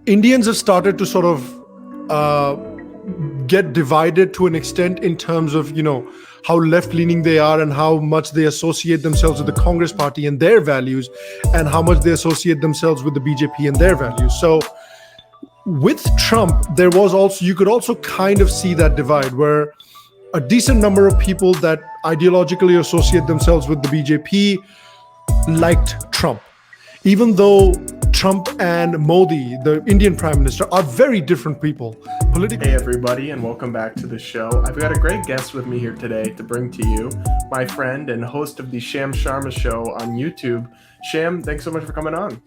Indians have started to sort of uh, get divided to an extent in terms of, how left-leaning they are and how much they associate themselves with the Congress party and their values, and how much they associate themselves with the BJP and their values. So with Trump, you could also kind of see that divide where a decent number of people that ideologically associate themselves with the BJP liked Trump, even though Trump and Modi, the Indian Prime Minister, are very different people politically. Hey everybody, and welcome back to the show. I've got a great guest with me here today to bring to you, my friend and host of the Sham Sharma show on YouTube. Sham, thanks so much for coming on.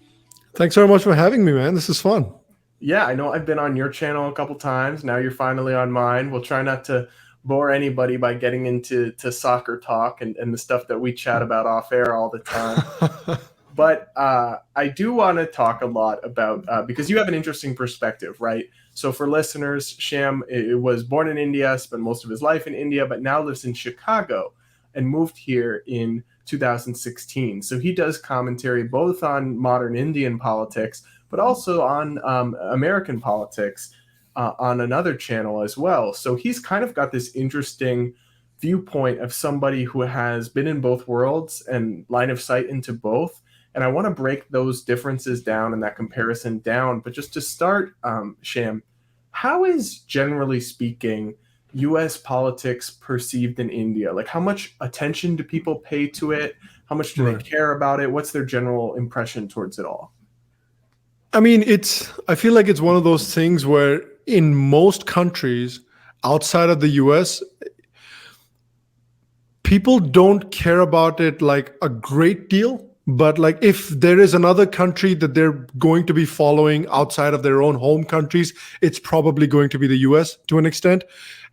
Thanks very much for having me, man. This is fun. Yeah, I know I've been on your channel a couple times. Now you're finally on mine. We'll try not to bore anybody by getting into soccer talk and the stuff that we chat about off air all the time. But I do want to talk a lot about, because you have an interesting perspective, right? So for listeners, Sham was born in India, spent most of his life in India, but now lives in Chicago and moved here in 2016. So he does commentary both on modern Indian politics, but also on American politics on another channel as well. So he's kind of got this interesting viewpoint of somebody who has been in both worlds and line of sight into both. And I want to break those differences down and that comparison down. But just to start, Sham, how is, generally speaking, U.S. politics perceived in India? Like, how much attention do people pay to it? How much do they care about it? What's their general impression towards it all? I mean, I feel like it's one of those things where in most countries outside of the US, people don't care about it like a great deal. But like if there is another country that they're going to be following outside of their own home countries, it's probably going to be the US to an extent.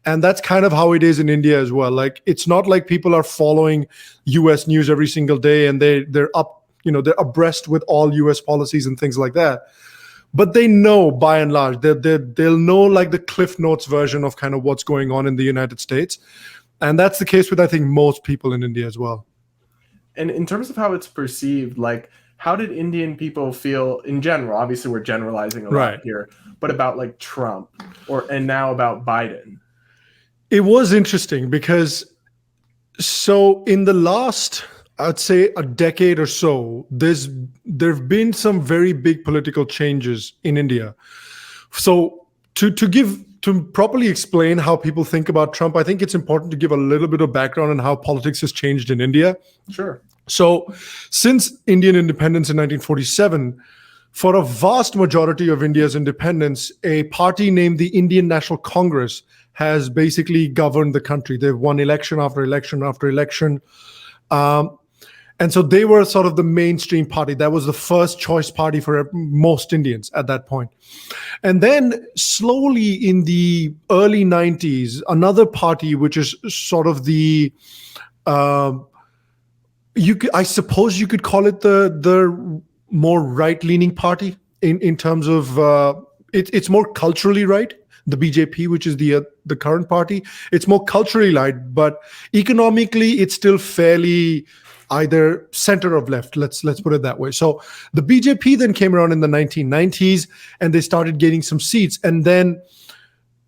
And that's kind of how it is in India as well. Like it's not like people are following US news every single day and they're up, they're abreast with all US policies and things like that. But they know by and large, they'll know like the Cliff Notes version of kind of what's going on in the United States. And that's the case with, I think, most people in India as well. And in terms of how it's perceived, like how did Indian people feel in general? Obviously, we're generalizing a lot here, but about like Trump and now about Biden. It was interesting because so in the last, I'd say a decade or so, there've been some very big political changes in India. So to properly explain how people think about Trump, I think it's important to give a little bit of background on how politics has changed in India. Sure. So since Indian independence in 1947, for a vast majority of India's independence, a party named the Indian National Congress has basically governed the country. They've won election after election after election. And so they were sort of the mainstream party. That was the first choice party for most Indians at that point. And then slowly in the early 90s, another party, which is sort of the, I suppose you could call it the more right-leaning party in terms of, it's more culturally right. The BJP, which is the current party, it's more culturally right, but economically it's still fairly either center or left. Let's put it that way. So the BJP then came around in the 1990s and they started gaining some seats. And then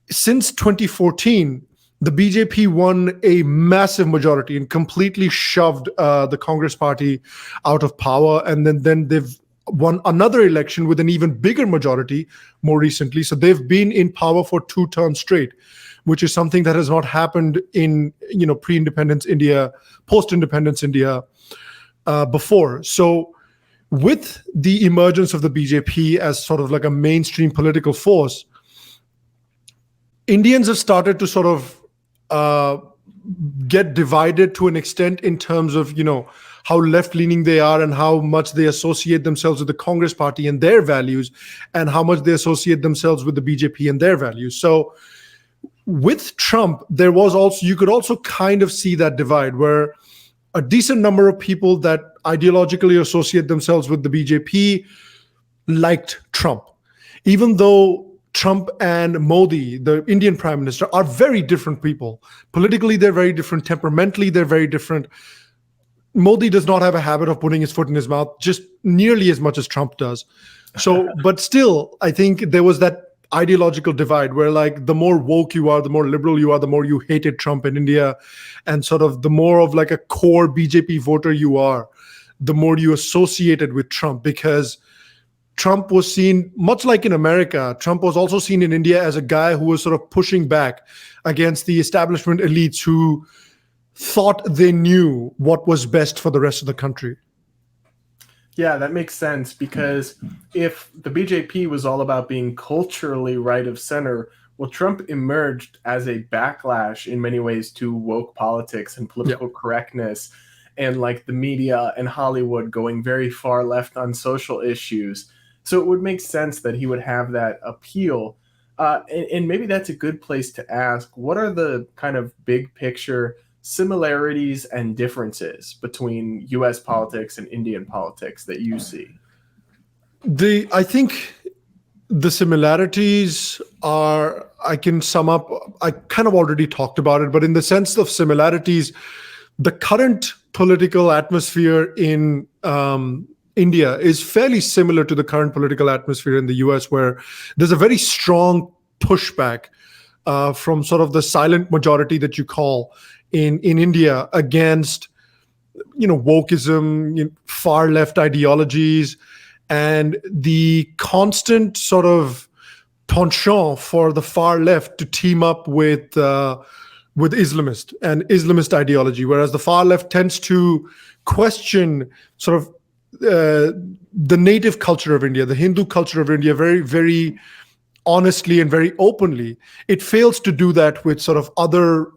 since 2014, the BJP won a massive majority and completely shoved the Congress party out of power. And then they've won another election with an even bigger majority more recently. So they've been in power for 2 terms straight, which is something that has not happened in pre-independence India, post-independence India before. So with the emergence of the BJP as sort of like a mainstream political force, Indians have started to sort of get divided to an extent in terms of, how left-leaning they are and how much they associate themselves with the Congress party and their values, and how much they associate themselves with the BJP and their values. So with Trump, you could also kind of see that divide where a decent number of people that ideologically associate themselves with the BJP liked Trump, even though Trump and Modi, the Indian Prime Minister, are very different people. Politically, they're very different. Temperamentally, they're very different. Modi does not have a habit of putting his foot in his mouth just nearly as much as Trump does. So, but still, I think there was that ideological divide where, like, the more woke you are, the more liberal you are, the more you hated Trump in India, and sort of the more of like a core BJP voter you are, the more you associated with Trump, because Trump was seen, much like in America, Trump was also seen in India as a guy who was sort of pushing back against the establishment elites who thought they knew what was best for the rest of the country. Yeah, that makes sense, because if the BJP was all about being culturally right of center, well, Trump emerged as a backlash in many ways to woke politics and political correctness, and like the media and Hollywood going very far left on social issues. So it would make sense that he would have that appeal. And maybe that's a good place to ask, what are the kind of big picture similarities and differences between US politics and Indian politics that you see? I think the similarities are, I can sum up, I kind of already talked about it, but in the sense of similarities, the current political atmosphere in India is fairly similar to the current political atmosphere in the US, where there's a very strong pushback from sort of the silent majority that you call in India against, wokeism, far left ideologies, and the constant sort of penchant for the far left to team up with Islamist and Islamist ideology, whereas the far left tends to question sort of the native culture of India, the Hindu culture of India, very, very honestly and very openly. It fails to do that with sort of other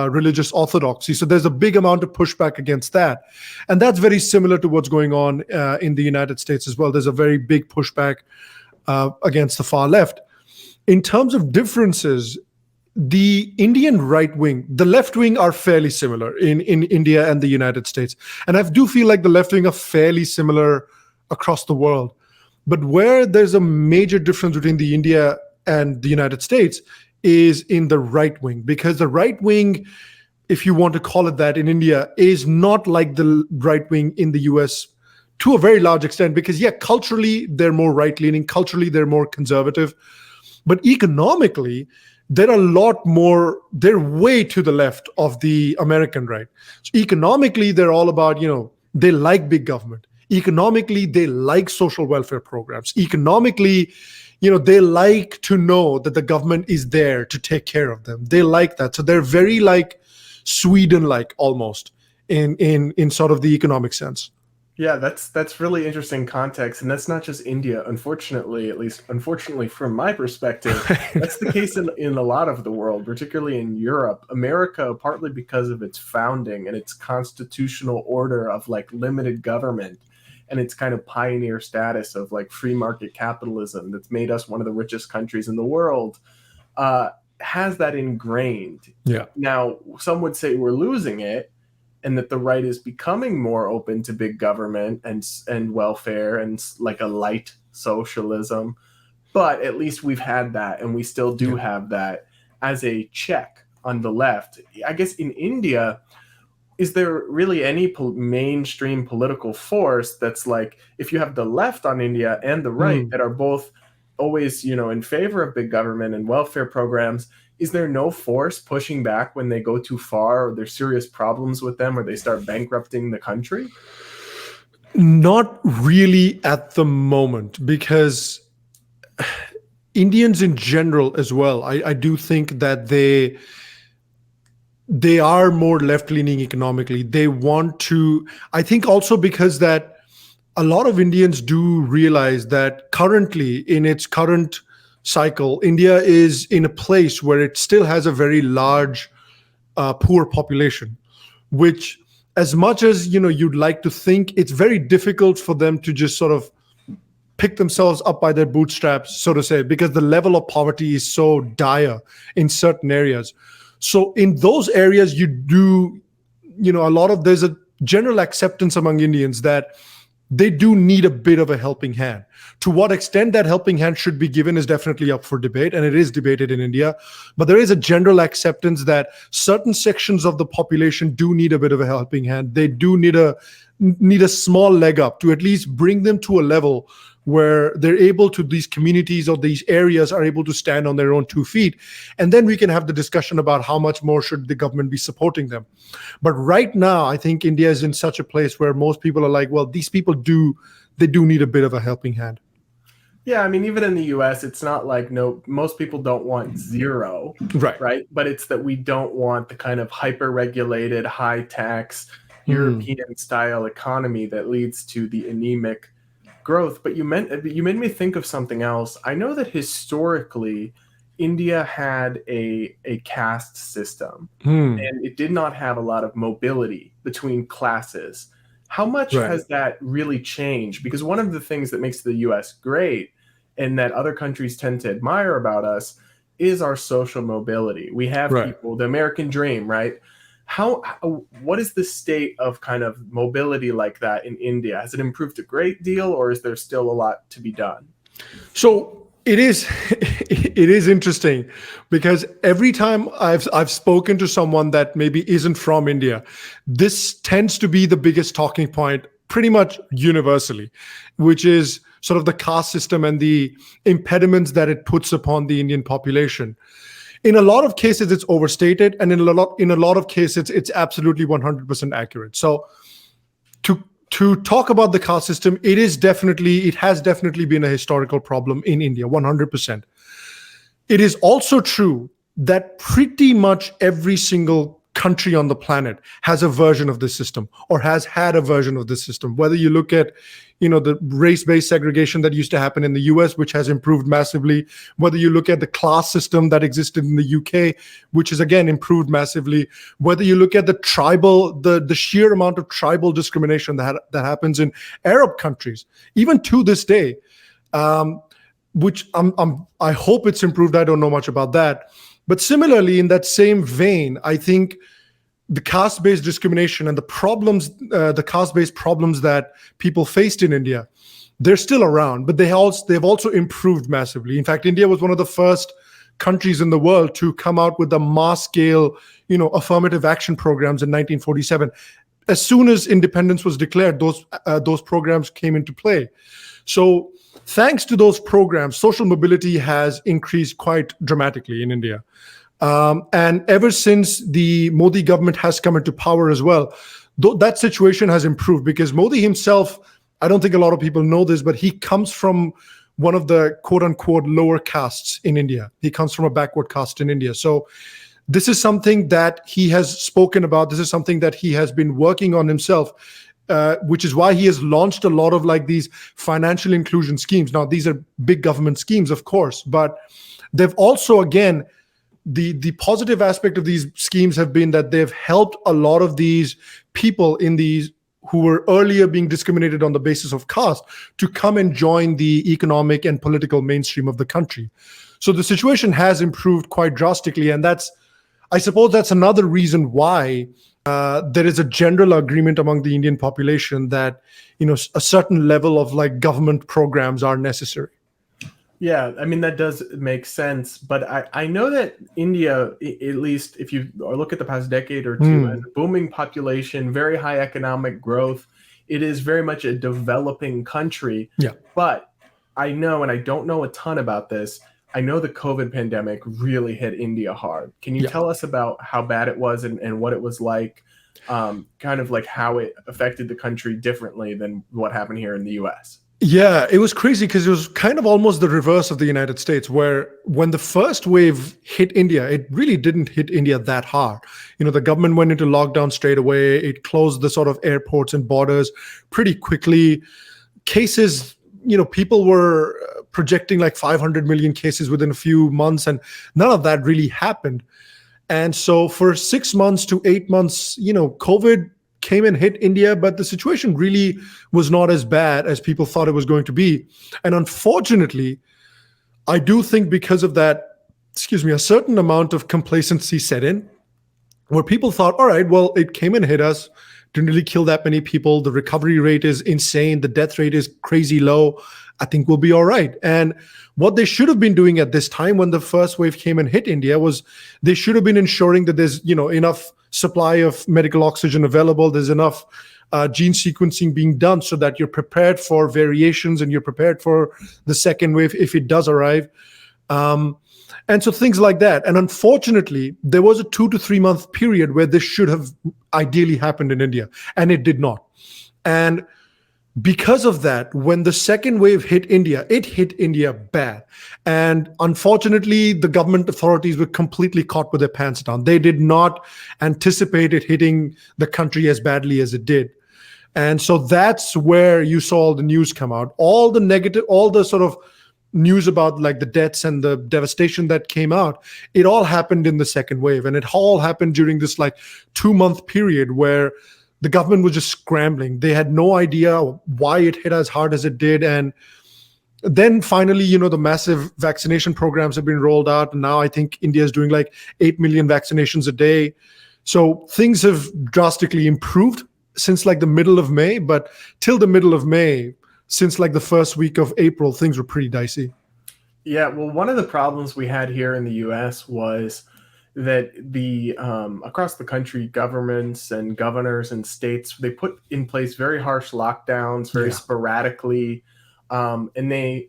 religious orthodoxy. So there's a big amount of pushback against that. And that's very similar to what's going on in the United States as well. There's a very big pushback against the far left. In terms of differences, the Indian right wing, the left wing are fairly similar in India and the United States. And I do feel like the left wing are fairly similar across the world. But where there's a major difference between the India and the United States is in the right wing, because the right wing, if you want to call it that, in India is not like the right wing in the US to a very large extent, because culturally they're more right-leaning, culturally they're more conservative, but economically they're a lot more, they're way to the left of the American right. So economically, they're all about, they like big government. Economically, they like social welfare programs. Economically, they like to know that the government is there to take care of them. They like that. So they're very like Sweden-like almost in sort of the economic sense. Yeah, that's really interesting context, and that's not just India. Unfortunately, at least unfortunately from my perspective, that's the case in a lot of the world, particularly in Europe. America, partly because of its founding and its constitutional order of like limited government and its kind of pioneer status of like free market capitalism that's made us one of the richest countries in the world, has that ingrained. Yeah. Now, some would say we're losing it, and that the right is becoming more open to big government and welfare and like a light socialism. But at least we've had that, and we still do have that as a check on the left. I guess in India, is there really any mainstream political force that's like, if you have the left on India and the right that are both always, in favor of big government and welfare programs, is there no force pushing back when they go too far, or there's serious problems with them, or they start bankrupting the country? Not really at the moment, because Indians in general as well, I do think that they are more left-leaning economically. They want to, I think also because that a lot of Indians do realize that currently, in its current cycle, India is in a place where it still has a very large poor population, which, as much as you'd like to think, it's very difficult for them to just sort of pick themselves up by their bootstraps, so to say, because the level of poverty is so dire in certain areas. So in those areas, there's a general acceptance among Indians that they do need a bit of a helping hand. To what extent that helping hand should be given is definitely up for debate, and it is debated in India. But there is a general acceptance that certain sections of the population do need a bit of a helping hand. They do need a small leg up to at least bring them to a level where these communities or these areas are able to stand on their own 2 feet. And then we can have the discussion about how much more should the government be supporting them. But right now, I think India is in such a place where most people are like, well, these people do need a bit of a helping hand. Yeah, I mean, even in the US, it's not like most people don't want zero, right? But it's that we don't want the kind of hyper-regulated, high-tax, European-style economy that leads to the anemic growth. But you made me think of something else. I know that historically, India had a caste system, and it did not have a lot of mobility between classes. How much has that really changed? Because one of the things that makes the US great and that other countries tend to admire about us is our social mobility. We have people, the American dream, right? What is the state of kind of mobility like that in India? Has it improved a great deal, or is there still a lot to be done? So it is interesting, because every time I've spoken to someone that maybe isn't from India, this tends to be the biggest talking point pretty much universally, which is sort of the caste system and the impediments that it puts upon the Indian population. In a lot of cases, it's overstated, and in a lot of cases, it's absolutely 100% accurate. So to talk about the caste system, it has definitely been a historical problem in India, 100%. It is also true that pretty much every single country on the planet has a version of this system, or has had a version of this system. Whether you look at, the race-based segregation that used to happen in the US, which has improved massively, whether you look at the class system that existed in the UK, which has again improved massively, whether you look at the sheer amount of tribal discrimination that happens in Arab countries, even to this day, which I hope it's improved. I don't know much about that. But similarly, in that same vein, I think the caste-based discrimination and the caste-based problems that people faced in India, they're still around, but they've also improved massively. In fact, India was one of the first countries in the world to come out with a mass-scale, affirmative action programs in 1947. As soon as independence was declared, those programs came into play. So thanks to those programs, social mobility has increased quite dramatically in India. And ever since the Modi government has come into power as well, that situation has improved, because Modi himself, I don't think a lot of people know this, but he comes from one of the quote unquote lower castes in India. He comes from a backward caste in India. So this is something that he has spoken about. This is something that he has been working on himself. Which is why he has launched a lot of these financial inclusion schemes. Now, these are big government schemes, of course, but they've also, again, the positive aspect of these schemes have been that they've helped a lot of these people who were earlier being discriminated on the basis of caste to come and join the economic and political mainstream of the country. So the situation has improved quite drastically, and I suppose that's another reason why there is a general agreement among the Indian population that a certain level of government programs are necessary. Yeah, I mean, that does make sense. But I know that India, at least if you look at the past decade or two, has a booming population, very high economic growth. It is very much a developing country. Yeah. But I know, and I don't know a ton about this, I know the COVID pandemic really hit India hard. Can you tell us about how bad it was and what it was like, kind of like how it affected the country differently than what happened here in the US? Yeah, it was crazy, because it was kind of almost the reverse of the United States, where when the first wave hit India, it really didn't hit India that hard. The government went into lockdown straight away. It closed the sort of airports and borders pretty quickly. Cases, people were projecting 500 million cases within a few months, and none of that really happened. And so for 6 months to 8 months, COVID came and hit India, but the situation really was not as bad as people thought it was going to be. And unfortunately, I do think because of that, a certain amount of complacency set in, where people thought, all right, well, it came and hit us, didn't really kill that many people. The recovery rate is insane. The death rate is crazy low. I think we'll be all right. And what they should have been doing at this time when the first wave came and hit India was they should have been ensuring that there's enough supply of medical oxygen available. There's enough gene sequencing being done so that you're prepared for variations and you're prepared for the second wave if it does arrive. And so things like that. And unfortunately, there was a 2 to 3 month period where this should have ideally happened in India, and it did not. And because of that, when the second wave hit India, it hit India bad. And unfortunately, the government authorities were completely caught with their pants down. They did not anticipate it hitting the country as badly as it did. And so that's where you saw all the news come out. All the negative, all the sort of news about like the deaths and the devastation that came out, it all happened in the second wave. And it all happened during this like 2-month period where the government was just scrambling. They had no idea why it hit as hard as it did. And then finally, the massive vaccination programs have been rolled out. And now I think India is doing like 8 million vaccinations a day. So things have drastically improved since like the middle of May. But till the middle of May, since like the first week of April, things were pretty dicey. Yeah, well, one of the problems we had here in the US was that the across the country, governments and governors and states, they put in place very harsh lockdowns very sporadically, and they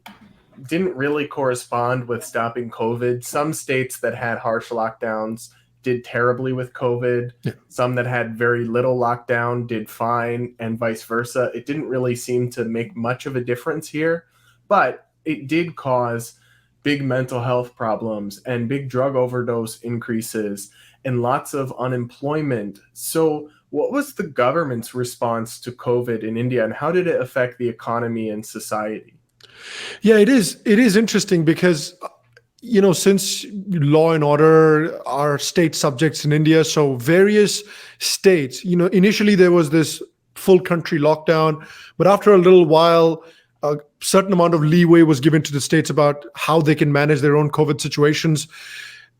didn't really correspond with stopping COVID. Some states that had harsh lockdowns did terribly with COVID. Some that had very little lockdown did fine, and vice versa. It didn't really seem to make much of a difference here, but it did cause big mental health problems and big drug overdose increases and lots of unemployment. So what was the government's response to COVID in India, and how did it affect the economy and society? Yeah, it is interesting because since law and order are state subjects in India, so various states, initially there was this full country lockdown, but after a little while, a certain amount of leeway was given to the states about how they can manage their own COVID situations.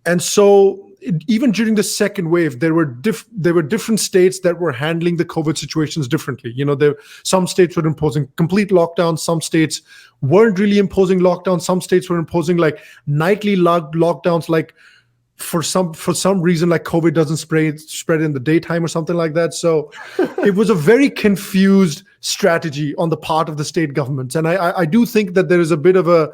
And so even during the second wave, there were different states that were handling the COVID situations differently. Some states were imposing complete lockdowns. Some states weren't really imposing lockdowns. Some states were imposing like nightly lockdowns, like for some reason, like COVID doesn't spread in the daytime or something like that. So it was a very confused strategy on the part of the state governments. And I do think that there is a bit of a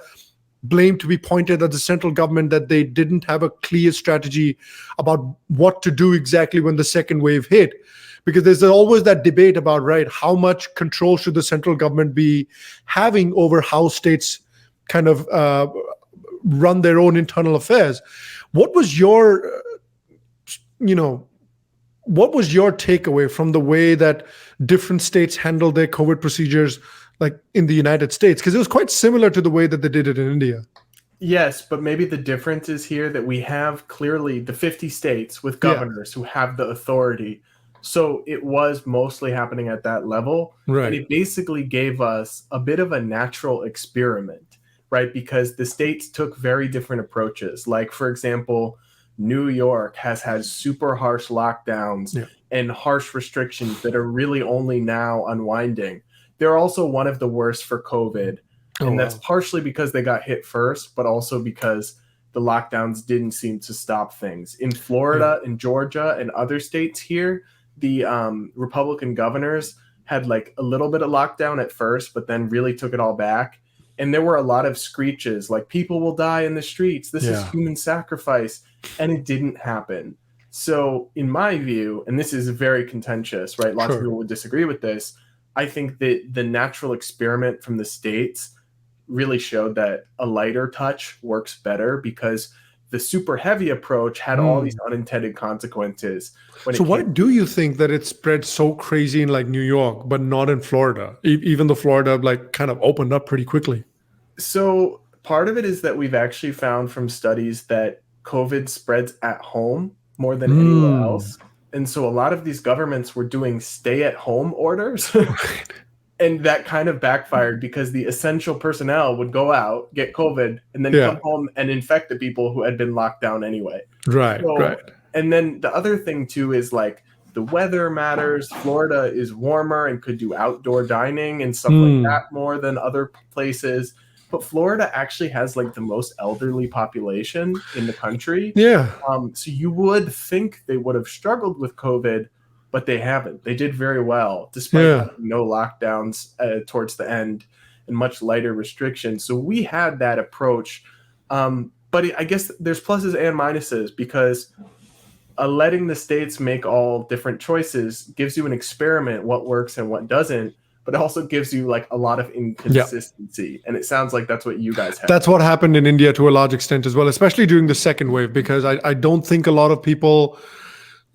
blame to be pointed at the central government that they didn't have a clear strategy about what to do exactly when the second wave hit. Because there's always that debate about, right, how much control should the central government be having over how states kind of run their own internal affairs. What was your, what was your takeaway from the way that different states handled their COVID procedures, like in the United States? Because it was quite similar to the way that they did it in India. Yes, but maybe the difference is here that we have clearly the 50 states with governors who have the authority. So it was mostly happening at that level. Right. And it basically gave us a bit of a natural experiment, right? Because the states took very different approaches. Like, for example, New York has had super harsh lockdowns and harsh restrictions that are really only now unwinding. They're also one of the worst for COVID. And that's partially because they got hit first, but also because the lockdowns didn't seem to stop things. In Florida and Georgia and other states here, the Republican governors had like a little bit of lockdown at first, but then really took it all back. And there were a lot of screeches like people will die in the streets. This is human sacrifice. And it didn't happen. So in my view, and this is very contentious, right? Lots of people would disagree with this. I think that the natural experiment from the states really showed that a lighter touch works better, because the super heavy approach had all these unintended consequences. So why do you think that it spread so crazy in like New York, but not in Florida, even though Florida like kind of opened up pretty quickly? So part of it is that we've actually found from studies that COVID spreads at home more than anywhere else. And so a lot of these governments were doing stay-at-home orders. And that kind of backfired because the essential personnel would go out, get COVID, and then come home and infect the people who had been locked down anyway. Right. And then the other thing, too, is like the weather matters. Florida is warmer and could do outdoor dining and stuff like that more than other places. But Florida actually has like the most elderly population in the country. Yeah. So you would think they would have struggled with COVID, but they haven't. They did very well despite Yeah. having no lockdowns towards the end and much lighter restrictions. So we had that approach. But I guess there's pluses and minuses because letting the states make all different choices gives you an experiment what works and what doesn't, but it also gives you like a lot of inconsistency. And it sounds like that's what you guys have. That's what happened in India to a large extent as well, especially during the second wave, because I don't think a lot of people,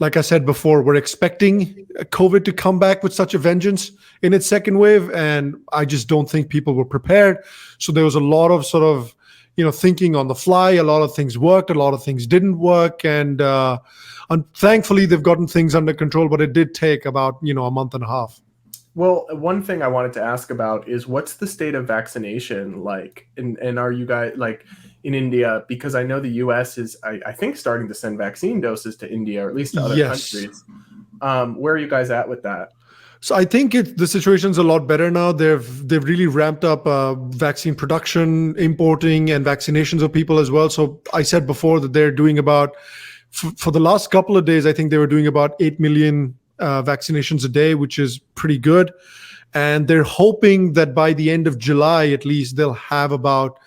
like I said before, were expecting COVID to come back with such a vengeance in its second wave. And I just don't think people were prepared. So there was a lot of sort of, thinking on the fly. A lot of things worked, a lot of things didn't work. And thankfully, they've gotten things under control, but it did take about, a month and a half. Well, one thing I wanted to ask about is what's the state of vaccination like? And are you guys like in India? Because I know the US is, I think, starting to send vaccine doses to India or at least to other countries. Where are you guys at with that? So I think the situation's a lot better now. They've really ramped up vaccine production, importing, and vaccinations of people as well. So I said before that they're doing about, for the last couple of days, I think they were doing about 8 million vaccinations a day, which is pretty good. And they're hoping that by the end of July, at least, they'll have about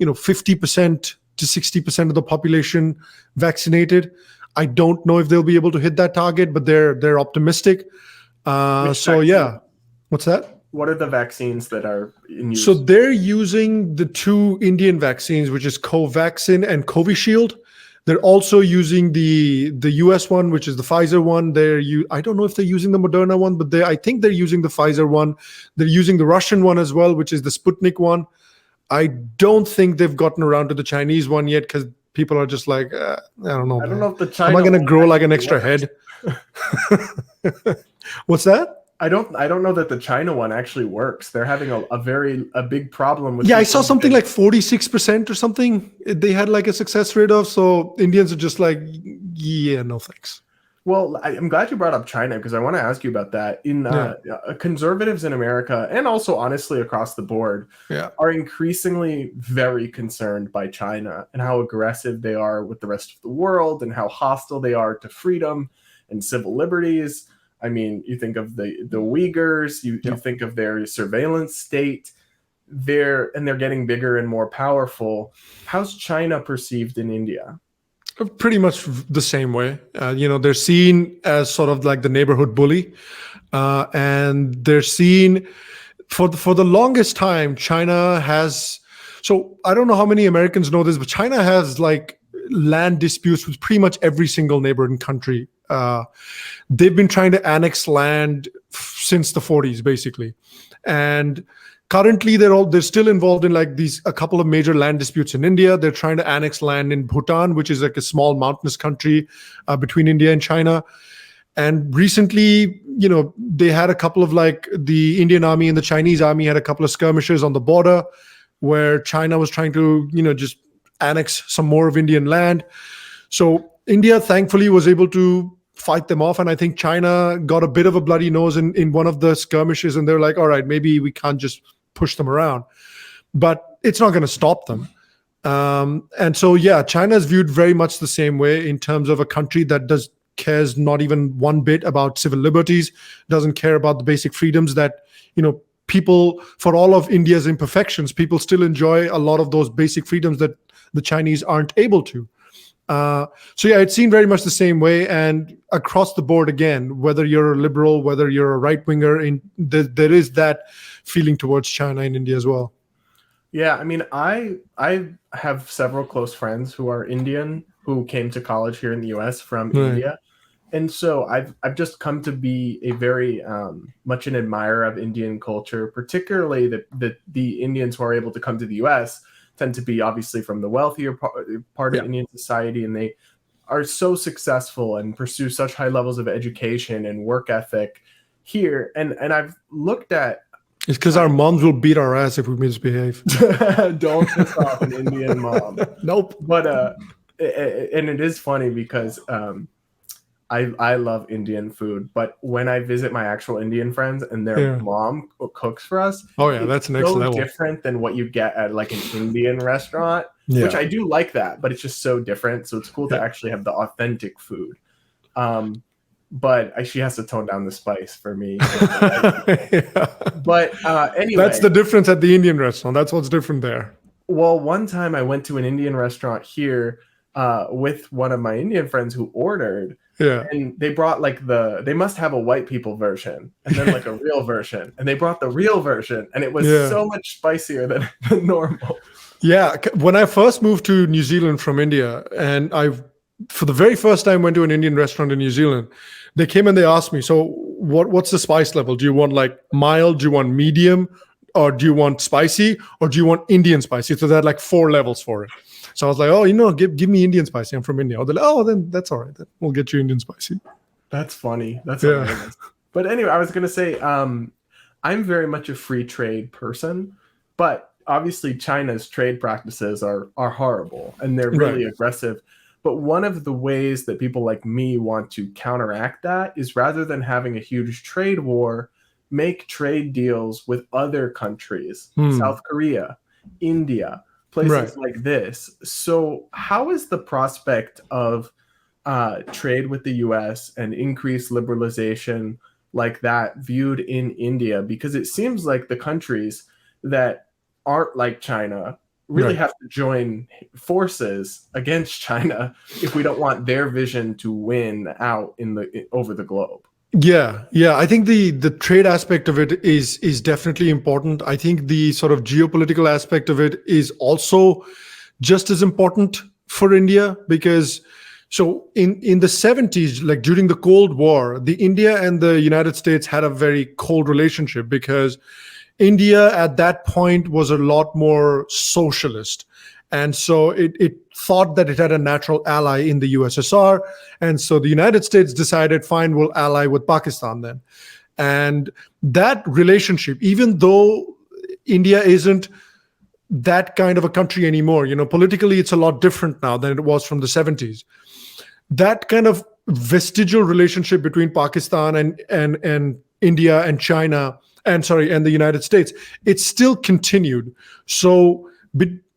50% to 60% of the population vaccinated. I don't know if they'll be able to hit that target, but they're optimistic. So yeah, what's that? What are the vaccines that are in use? So they're using the two Indian vaccines, which is Covaxin and Covishield. They're also using the US one, which is the Pfizer one. I don't know if they're using the Moderna one, but I think they're using the Pfizer one. They're using the Russian one as well, which is the Sputnik one. I don't think they've gotten around to the Chinese one yet because people are just like, I don't know. I don't know if the China. Am I going to grow like an extra head? What's that? I don't know that the China one actually works. They're having a big problem with. Yeah, I saw something like 46% or something. They had like a success rate of. So Indians are just like, yeah, no thanks. Well, I'm glad you brought up China because I want to ask you about that. Conservatives in America and also honestly across the board are increasingly very concerned by China and how aggressive they are with the rest of the world and how hostile they are to freedom and civil liberties. I mean, you think of the Uyghurs, you think of their surveillance state. They're getting bigger and more powerful. How's China perceived in India? Pretty much the same way. They're seen as sort of like the neighborhood bully. And they're seen for the longest time, China has. So I don't know how many Americans know this, but China has like land disputes with pretty much every single neighboring country. They've been trying to annex land since the 40s, basically. And currently, they're still involved in like a couple of major land disputes in India. They're trying to annex land in Bhutan, which is like a small mountainous country between India and China. And recently, they had a couple of like the Indian army and the Chinese army had a couple of skirmishes on the border where China was trying to, just annex some more of Indian land. So India, thankfully, was able to fight them off. And I think China got a bit of a bloody nose in one of the skirmishes. And they're like, all right, maybe we can't just push them around. But it's not going to stop them. And so, yeah, China is viewed very much the same way in terms of a country that cares not even one bit about civil liberties, doesn't care about the basic freedoms that, people, for all of India's imperfections, people still enjoy a lot of those basic freedoms that the Chinese aren't able to. So yeah, it's seen very much the same way, and across the board again, whether you're a liberal, whether you're a right winger, there is that feeling towards China in India as well. Yeah, I mean, I have several close friends who are Indian who came to college here in the U.S. from India, and so I've just come to be a very much an admirer of Indian culture, particularly the Indians who are able to come to the U.S. tend to be obviously from the wealthier part of Indian society, and they are so successful and pursue such high levels of education and work ethic here. And I've looked at. It's because our moms will beat our ass if we misbehave. Don't piss off an Indian mom. Nope. But and it is funny because I love Indian food, but when I visit my actual Indian friends and their mom cooks for us, that's next level. Different than what you get at like an Indian restaurant, which I do like that, but it's just so different. So it's cool to actually have the authentic food. but she has to tone down the spice for me. But anyway, that's the difference at the Indian restaurant. That's what's different there. Well, one time I went to an Indian restaurant here with one of my Indian friends who ordered, and they brought like they must have a white people version and then like a real version, and they brought the real version, and it was so much spicier than normal. Yeah, when I first moved to New Zealand from India, and for the very first time went to an Indian restaurant in New Zealand, they came and they asked me, so what's the spice level? Do you want like mild? Do you want medium? Or do you want spicy? Or do you want Indian spicy? So they had like 4 levels for it. So I was like, oh, give me Indian spicy. I'm from India. Or they're like, oh, then that's all right. Then we'll get you Indian spicy. That's funny. That's hilarious. But anyway, I was going to say, I'm very much a free trade person, but obviously China's trade practices are horrible and they're really aggressive. But one of the ways that people like me want to counteract that is, rather than having a huge trade war, make trade deals with other countries, South Korea, India, places like this. So how is the prospect of trade with the US and increased liberalization like that viewed in India? Because it seems like the countries that aren't like China really have to join forces against China if we don't want their vision to win out over the globe. Yeah. I think the trade aspect of it is definitely important. I think the sort of geopolitical aspect of it is also just as important for India, because so in the 70s, like during the Cold War, the India and the United States had a very cold relationship, because India at that point was a lot more socialist. And so it thought that it had a natural ally in the USSR. And so the United States decided, fine, we'll ally with Pakistan then. And that relationship, even though India isn't that kind of a country anymore, politically it's a lot different now than it was from the 70s. That kind of vestigial relationship between Pakistan and India and China and the United States, it still continued. So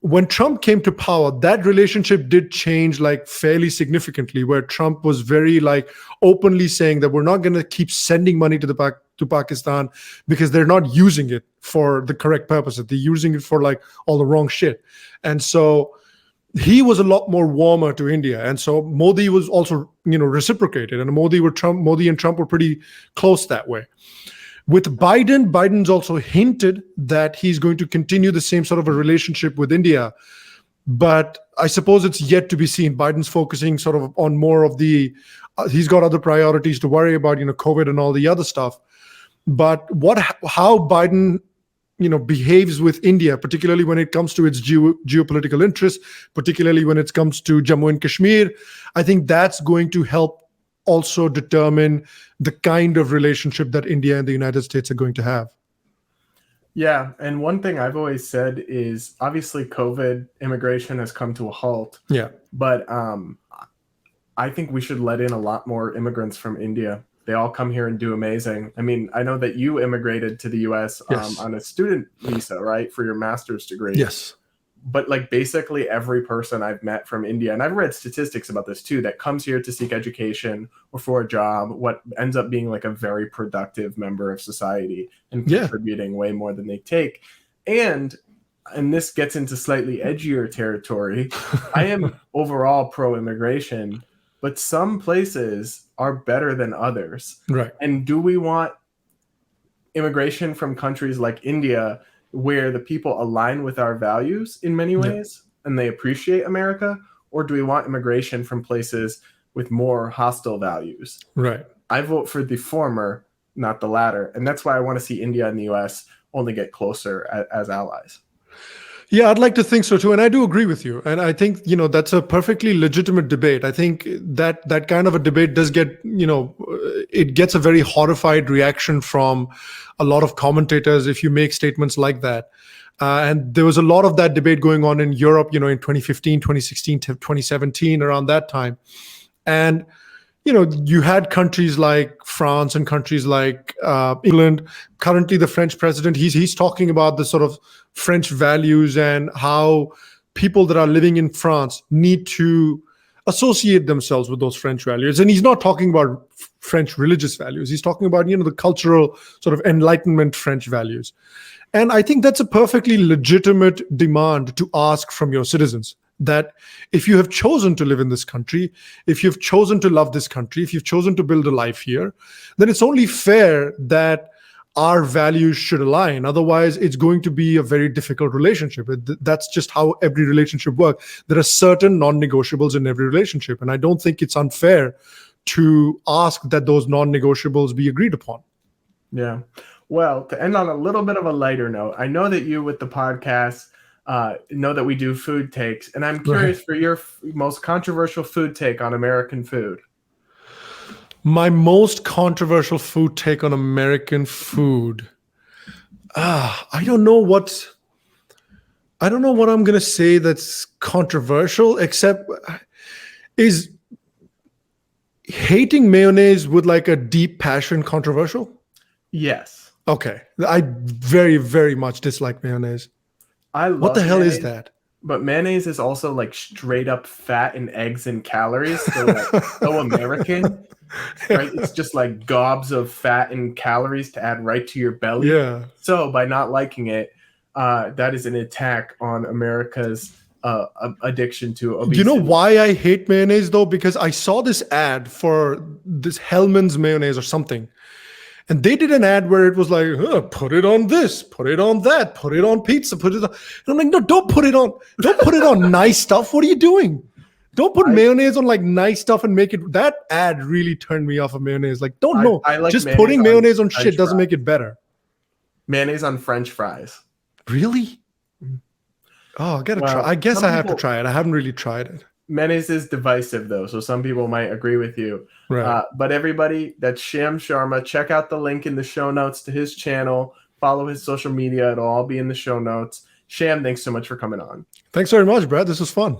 when Trump came to power, that relationship did change like fairly significantly, where Trump was very like openly saying that we're not going to keep sending money to Pakistan because they're not using it for the correct purposes. They're using it for like all the wrong shit. And so he was a lot more warmer to India. And so Modi was also, reciprocated, and Modi and Trump were pretty close that way. With Biden's also hinted that he's going to continue the same sort of a relationship with India. But I suppose it's yet to be seen. Biden's focusing sort of on more of he's got other priorities to worry about, COVID and all the other stuff. But how Biden, behaves with India, particularly when it comes to its geopolitical interests, particularly when it comes to Jammu and Kashmir, I think that's going to help also determine the kind of relationship that India and the United States are going to have. Yeah. And one thing I've always said is, obviously COVID immigration has come to a halt. Yeah. But I think we should let in a lot more immigrants from India. They all come here and do amazing. I mean, I know that you immigrated to the US on a student visa, right? For your master's degree. Yes. But like basically every person I've met from India, and I've read statistics about this too, that comes here to seek education or for a job, what ends up being like a very productive member of society and contributing way more than they take. And this gets into slightly edgier territory. I am overall pro-immigration, but some places are better than others. Right. And do we want immigration from countries like India, where the people align with our values in many ways and they appreciate America? Or do we want immigration from places with more hostile values? Right. I vote for the former, not the latter. And that's why I want to see India and the US only get closer as allies. Yeah, I'd like to think so too. And I do agree with you. And I think, that's a perfectly legitimate debate. I think that kind of a debate does get, it gets a very horrified reaction from a lot of commentators if you make statements like that. And there was a lot of that debate going on in Europe, in 2015, 2016, 2017, around that time. And, you had countries like France and countries like England. Currently, the French president, he's talking about the sort of French values and how people that are living in France need to associate themselves with those French values. And he's not talking about French religious values. He's talking about, the cultural sort of Enlightenment French values. And I think that's a perfectly legitimate demand to ask from your citizens, that if you have chosen to live in this country, if you've chosen to love this country, if you've chosen to build a life here, then it's only fair that our values should align. Otherwise, it's going to be a very difficult relationship. That's just how every relationship works. There are certain non-negotiables in every relationship. And I don't think it's unfair to ask that those non-negotiables be agreed upon. Yeah. Well, to end on a little bit of a lighter note, I know that you with the podcast know that we do food takes. And I'm curious for your most controversial food take on American food. My most controversial food take on American food. I don't know what I'm going to say that's controversial, except is hating mayonnaise with like a deep passion controversial? Yes. Okay. I very, very much dislike mayonnaise. I love What the hell mayonnaise, is that? But mayonnaise is also like straight up fat and eggs and calories. So like so American. Right? It's just like gobs of fat and calories to add right to your belly. Yeah. So by not liking it, that is an attack on America's addiction to obesity. You know why I hate mayonnaise though? Because I saw this ad for this Hellman's mayonnaise or something. And they did an ad where it was like, put it on this, put it on that, put it on pizza, put it on. And I'm like, no, don't put it on nice stuff. What are you doing? Don't put mayonnaise on like nice stuff and make it. That ad really turned me off of mayonnaise. Like, I like just putting mayonnaise on shit doesn't make it better. Mayonnaise on French fries. Really? Oh, I gotta try. I guess I have to try it. I haven't really tried it. Mayonnaise is divisive though, so some people might agree with you. Right. But everybody, that's Sham Sharma. Check out the link in the show notes to his channel. Follow his social media. It'll all be in the show notes. Sham, thanks so much for coming on. Thanks very much, Brad. This was fun.